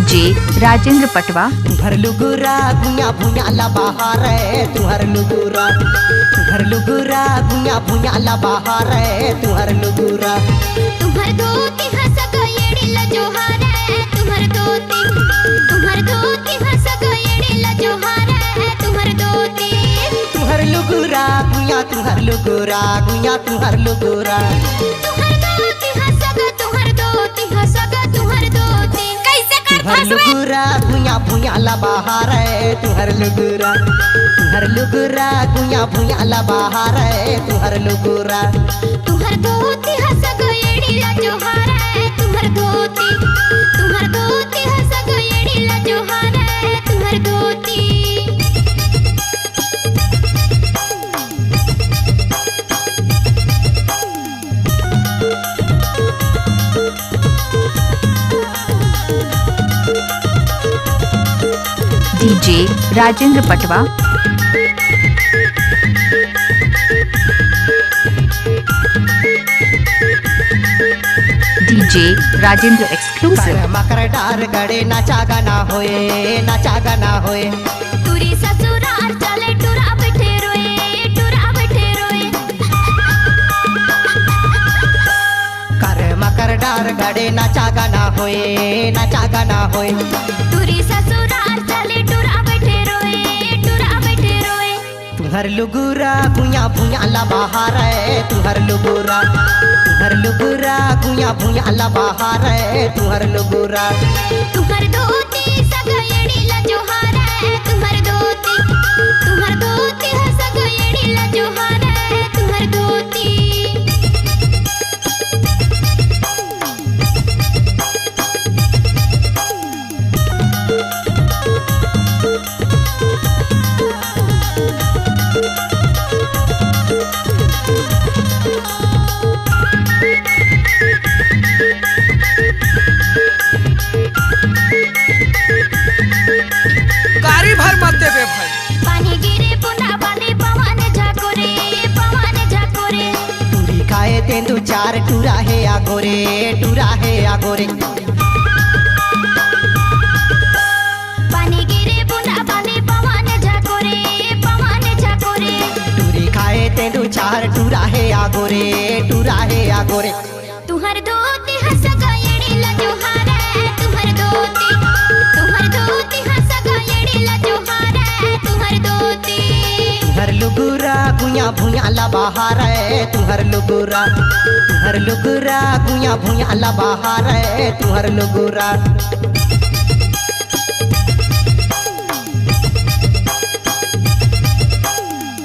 DJ Rajendra पटवा। तुहर लुगुरा भुया भुया ला बाहर है तुहर लुगुरा, तुहर लुगुरा भुया भुया ला बाहर है तुहर लुगुरा। तुम्हार धोती हंस गयड़ी ला जोहार है तुम्हार धोती, तुम्हार धोती हंस गयड़ी ला जोहार है तुम्हार धोती। तुहर लुगुरा भुया तुहर लुगुरा भुया तुहर लुगुरा। तुम्हार धोती हंस ग तुम्हार धोती हंस ग तुम्हार धोती। कैसे कर तुहर लुगुरा भुया भुया ला बाहर है तुहर लुगुरा, तुहर लुगुरा भुया भुया ला बाहर है तुहर लुगुरा। तुम्हार धोती हंस गयड़ी ला जोहार है तुम्हार धोती, तुम्हार धोती हंस गयड़ी ला जोहार है तुम्हार धोती। डीजे राजेंद्र पटवा। DJ Rajendra exclusive. मकर डार गड़े नाचा गाना होए नाचा गाना होए। तुरी ससुराल चले टुरा बैठे रोए टुरा बैठे रोए। कर मकर डार गड़े नाचा गाना होए नाचा गाना होए। तुरी ससुराल चले टुरा बैठे रोए टुरा बैठे रोए। तुहर लुगुरा भुया भुया ला बाहर है तुहर लुगुरा, तुहर लुगुरा भुया भुया ला बाहर है तुहर लुगुरा। तुम्हार धोती सगयड़ी ला जोहार है तुम्हार धोती, तुम्हार धोती है सगयड़ी ला जोहार है तुम्हार धोती। गाड़ी भर मत देवे भाई। पानी गिरे पुना पानी पवन झाकोरे पवन झाकोरे। टूरी खाए तेंदु चार टूरा है आगोरे टूरा है आगोरे। पानी गिरे पुना पानी पवन झाकोरे पवन झाकोरे। टूरी खाए तेंदु चार टूरा है आगोरे टूरा है आगोरे। तुम्हार धोती हंस गयड़ी ला जोहार है तुम्हार धोती, तुम्हार धोती हंस गयड़ी ला जोहार है तुम्हार धोती। तुहर लुगुरा भुया भुया ला बाहर है तुहर लुगुरा, तुहर लुगुरा भुया भुया ला बाहर है तुहर लुगुरा।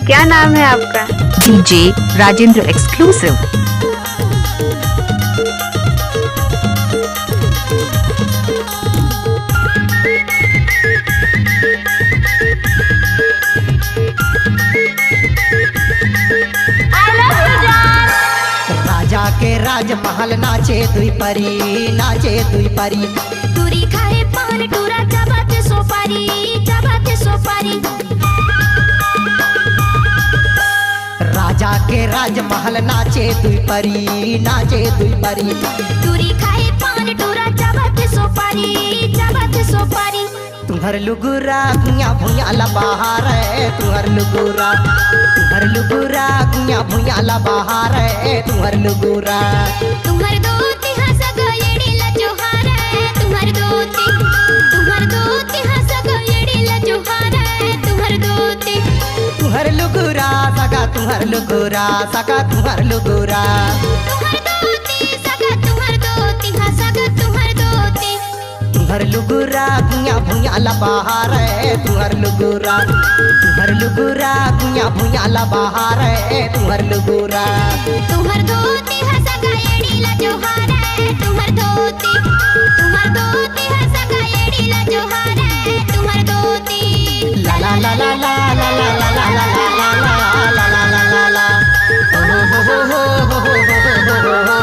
क्या नाम है आपका? DJ Rajendra exclusive. राजा के राजमहल नाचे दुई परी नाचे दुई परी। तुरी खाए पान टूरा चबाते सोपारी चबाते सोपारी। राजा के राजमहल नाचे दुई परी नाचे दुई परी। तुरी खाए पान टूरा चबाते सोपारी चबाते सोपारी। तुहर लुगुरा भुया भुया ला बाहर है तुहर लुगुरा, तुहर लुगुरा भुया भुया ला बाहर है तुहर लुगुरा। तुम्हार धोती हंस गयड़ी ला जोहार है तुम्हार धोती, तुम्हार धोती हंस गयड़ी ला जोहार है तुम्हार धोती। तुहर लुगुरा सगा तुहर लुगुरा सगा तुहर लुगुरा। तुम्हार धोती सगा तुम्हार धोती हंस ग तुम्हार धोती। तुहर लुगुरा भुया भुया ला बाहर है तुहर लुगुरा, तुहर लुगुरा भुया भुया ला बाहर है तुहर लुगुरा। तुम्हार धोती हंस गयड़ी ला जोहार है तुम्हार धोती, तुम्हार धोती हंस गयड़ी ला जोहार है तुम्हार धोती। ला ला ला ला ला ला ला ला ला ला ला ला ला ला ला ला ला। ओ हो हो हो हो हो हो हो हो।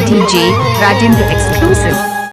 DJ Rajendra exclusive.